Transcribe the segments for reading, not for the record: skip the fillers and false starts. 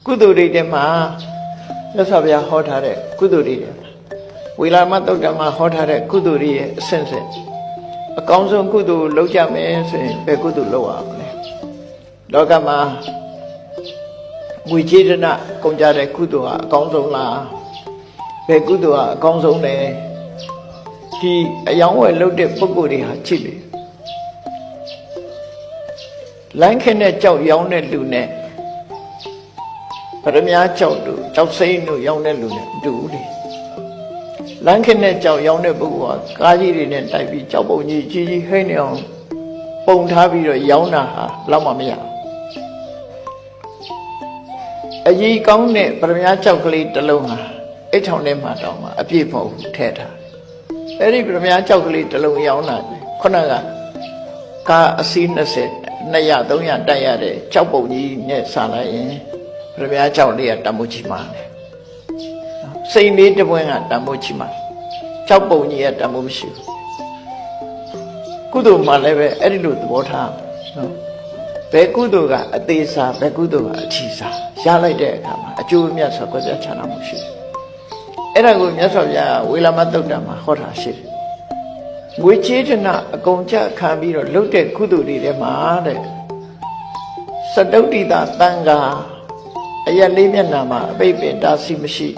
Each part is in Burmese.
ကုသိုလ်တွေထဲမှာမြတ်စွာဘုရားဟောထားတဲ့ကုသိုလ်တွေဝေလာမသုတ်တံမှာဟောထားတဲ့ကုသိုလ်တွေရဲ့အဆင့်ဆင့်အကောင်းဆုံးကုသိုလ်လုပ်ကြမယ်ဆိုရင်ဘယ်ကုသိုလ်လုပ်ရမလဲလောကမှာဝိကျေတနာကုန်ကြတဲ့ကုသိုလ်ဟာအကောင်းဆုံးလားဘယ်ကုသိုလ်ဟာအကောင်းဆုံးလဲဒီအယောင်းဝယ်လုပ်တဲ့ပုဂ္ဂိုလ်တွေဟာချစ်တယ်လိုင်းခင်းတဲ့ကြောက်ရောင်းတဲ့လူနဲ့ပရမညာကြောက်တို့ကြောက်စိမ့်တို့ရောင်းတဲ့လူနဲ့တူတယ်လမ်းခင်းတဲ့ကြောက်ရောင်းတဲ့ပုဂ္ဂိုလ်ကကားကြီးတွေနဲ့တိုက်ပြီးကြောက်ပုံကြီးကြီးကြီးဟိမ့်နေအောင်ပုံထားပြီးတော့ရောင်းတာဟာလောက်မှမရအကြီးကောင်းတဲ့ပရမညာကြောက်ကလေးတစ်လုံးဟာအိတ်ထောင်ထဲမှာတောင်မှအပြည့်မဟုတ်ဘူးထည့်ထားအဲ့ဒီပရမညာကြောက်ကလေးတစ်လုံးရောင်းတာခုနကကားအစီး20 200 300တိုက်ရတဲ့ကြောက်ပုံကြီးနဲ့ဆာလိုက်ရင်ပရမညာကြောက်လေးကတမိုးကြီးမှာတယ်စိတ်လေးတပွင့်ကတမိုးကြီးမှာကြောက်ပုံကြီးကတမိုးမရှိဘူးကုသိုလ်မှလည်းပဲအဲ့ဒီလိုသဘောထားနော်ဘယ်ကုသိုလ်ကအသေးစားဘယ်ကုသိုလ်ကအချီစားရလိုက်တဲ့အခါမှာအကျိုးအမြတ်ဆိုကြကြချာနာမှုရှိတယ်အဲ့ဒါကိုမြတ်စွာဘုရားဝေလာမသုတ်တံမှာဟောတာရှိတယ်ငွေချေတနာအကုန်ကြခံပြီးတော့လုပ်တဲ့ကုသိုလ်တွေထဲမှာတဲ့စတုတ္တိတသံဃာအရက်လေးမျက်နှာမှာအပိတ်ပင်တာစီမရှိ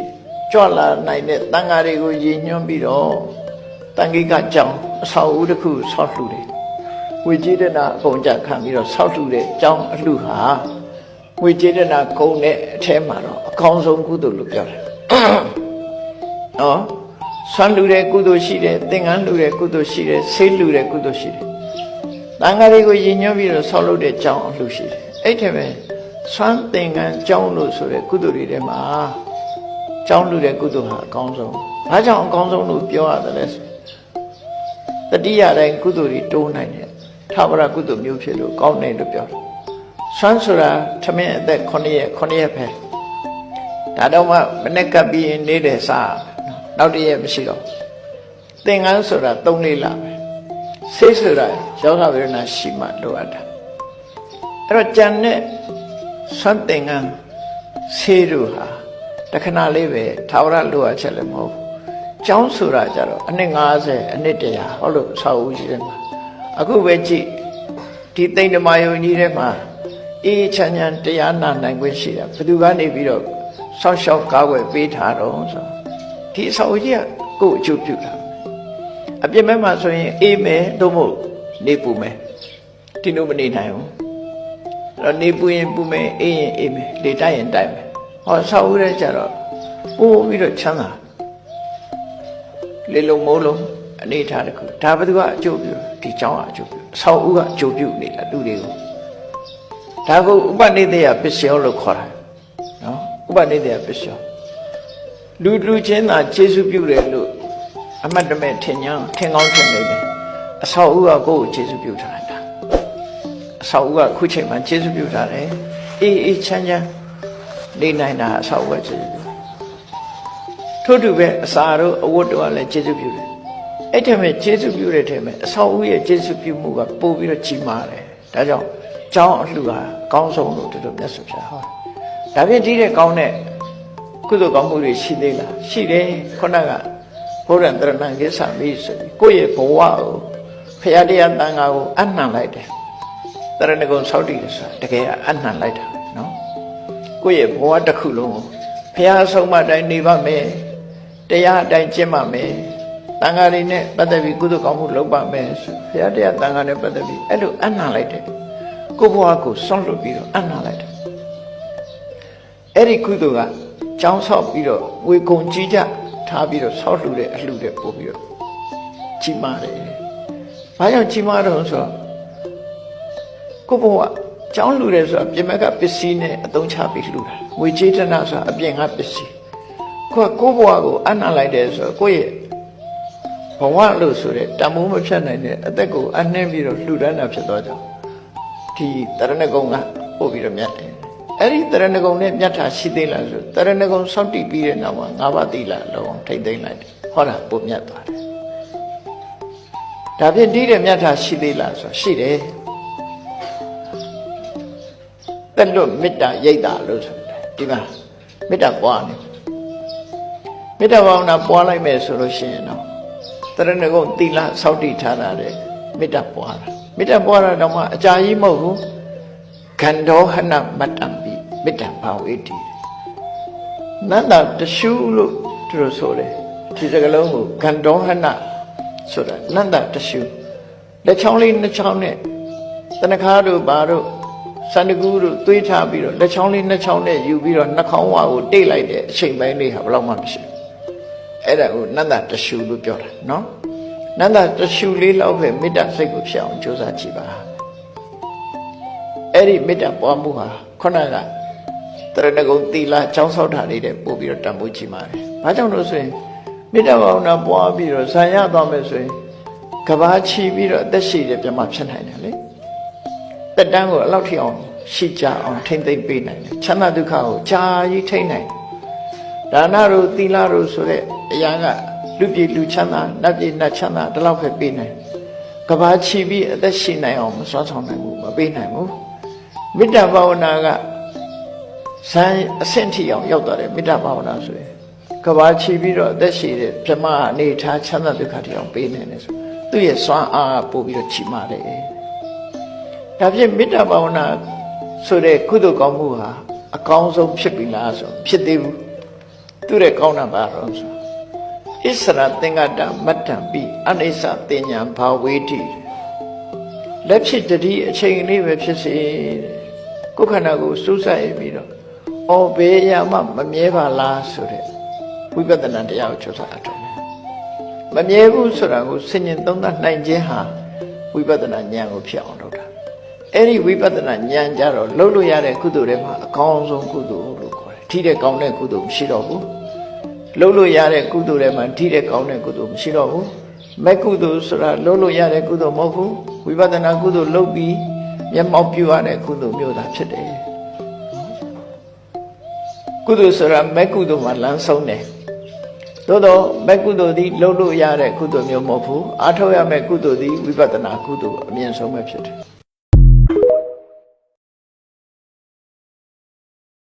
ကြွလာနိုင်တဲ့သံဃာတွေကိုရည်ညွှန်းပြီးတော့တန်ခိကကြောင့်အဆောက်အဦတစ်ခုဆောက်လှူတယ်ငွေကြေးတနာအကုန်ကြခံပြီးတော့ဆောက်လှူတဲ့အကြောင်းအလှူဟာငွေကြေးတနာကုန်တဲ့အထဲမှာတော့အကောင်းဆုံးကုသိုလ်လို့ပြောတယ်နော်ဆွမ်းလှူတဲ့ကုသိုလ်ရှိတယ်သင်္ကန်းလှူတဲ့ကုသိုလ်ရှိတယ်ဆေးလှူတဲ့ကုသိုလ်ရှိတယ်တန်ဃာတွေကိုရည်ညွှန်းပြီးတော့ဆောက်လုပ်တဲ့အကြောင်းအလှူရှိတယ်အဲ့ထက်ပဲဆွမ်းသင်္ကန်းကြောင်းလို့ဆိုတဲ့ကုသိုလ်တွေထဲမှာကြောင်းလှူတဲ့ကုသိုလ်ဟာအကောင်းဆုံးဘာကြောင့်အကောင်းဆုံးလို့ပြောရတယ်လဲတတိယတိုင်းကုသိုလ်တွေတိုးနိုင်တယ်ထာဝရကုသိုလ်မျိုးဖြစ်လို့ကောင်းတယ်လို့ပြောတယ်ဆွမ်းဆိုတာထမင်းအသက်9ရက်ပဲဒါတော့မှမနေ့ကပ်ပြီးရင်နေတဲ့စားနောက်တည့်ရက်မရှိတော့သင်္ကန်းဆိုတာ3-4လပဲဆေးဆိုတာယောဂဝေဒနာရှိမှလိုအပ်တာအဲ့တော့ကြံတဲ့ဆွမ်းသင်္ကန်းဆေးတို့ဟာတခဏလေးပဲထာဝရလိုအပ်ချက်လည်းမဟုတ်ဘူးကျောင်းဆိုတာကြတော့အနှစ်50အနှစ်100ဟောလို့ဆောက်ဦးကြီးထဲမှာအခုပဲကြည့်ဒီသိမ့်ဓမ္မယုံကြီးထဲမှာအေးချမ်းချမ်းတရားနာနိုင်ခွင့်ရှိတာဘယ်သူကနေပြီးတော့ဆောက်ရှောက်ကားွယ်ပေးထားတော့ဆိုဒီဆောက်ဦးကြီးကကိုယ်အကျိုးပြုတာအပြစ်မဲ့မှာဆိုရင်အေးမယ်တို့မို့နေပူမယ်ဒီလိုမနေနိုင်ဘူးအဲ့တော့နေပူရင်ပူမယ်အေးရင်အေးမယ်လေတိုက်ရင်တိုက်မယ်ဟောဆောက်ဦးတဲ့ကြတော့ပို့ပြီးတော့ချမ်းသာလေလုံးမိုးလုံးအနေထားတခုဒါဘယ်သူကအကျိုးပြုဒီเจ้าကအကျိုးပြုဆောက်ဦးကအကျိုးပြုနေတာလူတွေကိုဒါကိုဥပနိဒေယပစ္စယောလို့ခေါ်တာနော်ဥပနိဒေယပစ္စယောလူချင်းသာကျေစုပြုတယ်လို့အမတ်တမဲ့ထင်ကောင်းထင်နေတယ်အဆောက်ဦးကကိုယ့်ကိုကျေစုပြုထားတာအဆောက်ဦးကခုချိန်မှာကျေစုပြုထားတယ်အေးချမ်းချမ်းနေနိုင်တာအဆောက်ဦးကကျေစုပြုထို့တူပဲအစာတို့အဝတ်တို့ကလည်းကျေစုပြုတယ်အဲ့ထက်မဲ့ကျေစုပြုတဲ့ထက်မဲ့အဆောက်ဦးရဲ့ကျေစုပြုမှုကပို့ပြီးတော့ကြီးမားတယ်ဒါကြောင့်ကျောင်းအလှူဟာအကောင်းဆုံးလို့တို့မြတ်စွာဘုရားဟောဒါဖြင့်ဒီတဲ့ကောင်းတဲ့ကုသိုလ်ကောင်းမှုတွေရှိသေးလားရှိတယ်ခုနကဘုရားတရဏံကိစ္စမိဆိုပြီးကိုယ့်ရဲ့ဘဝကိုဖရာတရားတန်ခါကိုအနှံလိုက်တယ်တရဏဂုံဆောက်တည်တယ်ဆိုတာတကယ်အနှံလိုက်တာနော်ကိုယ့်ရဲ့ဘဝတစ်ခုလုံးကိုဖရာဆုံးမတိုင်းနေပါမယ်တရားအတိုင်းကျင့်ပါမယ်တန်ခါတွေနဲ့ပတ်သက်ပြီးကုသိုလ်ကောင်းမှုလုပ်ပါမယ်ဆိုဖရာတရားတန်ခါနဲ့ပတ်သက်ပြီးအဲ့လိုအနှံလိုက်တယ်ကိုယ့်ဘဝကိုဆွန့်လွတ်ပြီးတော့အနှံလိုက်တယ်အဲ့ဒီကုသိုလ်ကကျောင်းဆောက်ပြီးတော့ဝေကုံကြီးကြထားပြီးတော့ဆောက်လှူတဲ့အလှူတွေပို့ပြီးတော့ကြီးမားတယ်။ဘာကြောင့်ကြီးမားတော့ဆိုတော့ကိုယ့်ဘဝကျောင်းလှူတယ်ဆိုတာပြင်မကပစ္စည်းနဲ့အသုံးချပြီးလှူတာ။ဝေကျေတနာဆိုတာအပြင်ကပစ္စည်း။ကိုယ့်ဘဝကိုအနှံလိုက်တယ်ဆိုတော့ကိုယ့်ရဲ့ဘဝလို့ဆိုတဲ့တမိုးမဖြတ်နိုင်တဲ့အသက်ကိုအနှင်းပြီးတော့လှူဒန်းတာဖြစ်သွားကြ။ဒီတရဏဂုံကပို့ပြီးတော့မြတ်တယ်အဲ့ဒီတရဏဂုံနဲ့မြတ်တာရှိသေးလားဆိုတရဏဂုံစောင့်တည်ပြီးတဲ့နောက်မှာ၅ပါးသီလလုံးထိမ့်သိမ့်လိုက်တယ်ဟောတာပုံမြတ်သွားတယ်ဒါဖြင့်ဒီတဲ့မြတ်တာရှိသေးလားဆိုရှိတယ်သက်လွတ်မေတ္တာရိတ်တာလို့ဆိုတယ် ဒီမှာမေတ္တာပွားနေမေတ္တာဘာဝနာပွားလိုက်မယ်ဆိုလို့ရှိရင်တော့တရဏဂုံသီလစောင့်တည်ထားတာတဲ့မေတ္တာပွားတာမေတ္တာပွားတာတော့မှအကြာကြီးမဟုတ်ဘူးခန္ဓောဟနမတ္တံပိမေတ္တာဘာဝေတိနန္ဒတရှုလို့သူတို့ဆိုတယ်ဒီစကားလုံးကိုခန္ဓောဟနဆိုတာနန္ဒတရှုလက်ချောင်းလေးနှစ်ချောင်းနဲ့တဏ္ဍခါတို့ဘာတို့စန္ဒကူတို့သွေးထားပြီးတော့လက်ချောင်းလေးနှစ်ချောင်းနဲ့ယူပြီးတော့နှာခေါင်းဝါကိုတိတ်လိုက်တဲ့အချိန်ပိုင်းလေးဟာဘယ်တော့မှမရှိဘူးအဲ့ဒါကိုနန္ဒတရှုလို့ပြောတာနော်နန္ဒတရှုလေးလောက်ပဲမေတ္တာစိတ်ကိုဖြစ်အောင်ကြိုးစားကြည့်ပါအဲ့ဒီမေတ္တာပွားမှုဟာခုနကတရဏဂုံသီလចောင်းဆောက်တာလေးတဲ့ပို့ပြီးတော့တန်ဖိုးကြည့်ပါတယ်ဘာကြောင့်လို့ဆိုရင်မေတ္တာဘာဝနာပွားပြီးတော့ဇာရသွားမယ်ဆိုရင်ကဘာချီပြီးတော့အသက်ရှိတယ်ပြမဖြစ်နိုင်တယ်လေတက်တန်းကိုအလောက်ထိအောင်ရှိကြအောင်ထိမ့်သိမ့်ပေးနိုင်တယ်ချမ်းသာဒုက္ခကိုကြာကြီးထိမ့်နိုင်ဒါနတို့သီလတို့ဆိုတဲ့အရာကလူပြည်လူချမ်းသာနတ်ပြည်နတ်ချမ်းသာဒီလောက်ပဲပေးနိုင်ကဘာချီပြီးအသက်ရှိနိုင်အောင်မစွမ်းဆောင်နိုင်ဘူးမပေးနိုင်ဘူးမေတ္တာဘာဝနာကဇန်အဆင့်ထိအောင်ရောက်သွားတယ်မေတ္တာဘာဝနာဆိုရင်ကဘာချီပြီးတော့အသက်ရှိတဲ့ပြမအနေထားချမ်းသာဒုက္ခထိအောင်ပေးနိုင်တယ်ဆိုသူ့ရဲ့စွမ်းအားပို့ပြီးတော့ချီမာတယ်ဒါဖြင့်မေတ္တာဘာဝနာဆိုတဲ့ကုသိုလ်ကောင်းမှုဟာအကောင်းဆုံးဖြစ်ပြီလားဆိုဖြစ်သေးဘူးသူ့ရဲ့ကောင်းတာပါတော့ဆိုဣစရသင်္ကတမတ္တံပိအနိစ္စတင်ညာဘာဝေတိလက်ဖြစ်တတိအချိန်လေးပဲဖြစ်စေကိုယ်ခန္ဓာကိုစူးစိုက်ပြီးတော့အော်ဘေးရမှမမြဲပါလားဆိုတဲ့ဝိပဿနာတရားကိုချုပ်စားအထောက်မမြဲဘူးဆိုတာကိုဆင်ញင်သုံးသပ်နိုင်ခြင်းဟာဝိပဿနာဉာဏ်ကိုဖြစ်အောင်လုပ်တာအဲ့ဒီဝိပဿနာဉာဏ်ကြတော့လုပ်လို့ရတဲ့ကုသိုလ်တွေမှာအကောင်းဆုံးကုသိုလ်လို့ခေါ်တယ်ထိတဲ့ကောင်းတဲ့ကုသိုလ်မရှိတော့ဘူးလုပ်လို့ရတဲ့ကုသိုလ်တွေမှာထိတဲ့ကောင်းတဲ့ကုသိုလ်မရှိတော့ဘူးမဲ့ကုသိုလ်ဆိုတာလုပ်လို့ရတဲ့ကုသိုလ်မဟုတ်ဘူးဝိပဿနာကုသိုလ်လုပ်ပြီးမျက်မှောက်ပြုရတဲ့ကုသိုလ်မျိုးသာဖြစ်တယ်ကုသိုလ်ဆိုတာမဲ့ကုသိုလ်မှာလမ်းဆုံးတယ်သို့တော့မဲ့ကုသိုလ်သည်လုပ်လို့ရတဲ့ကုသိုလ်မျိုးမဟုတ်ဘူးအားထုတ်ရမယ့်ကုသိုလ်သည်ဝိပဿနာကုသိုလ်အမြင့်ဆုံးပဲဖြစ်တယ်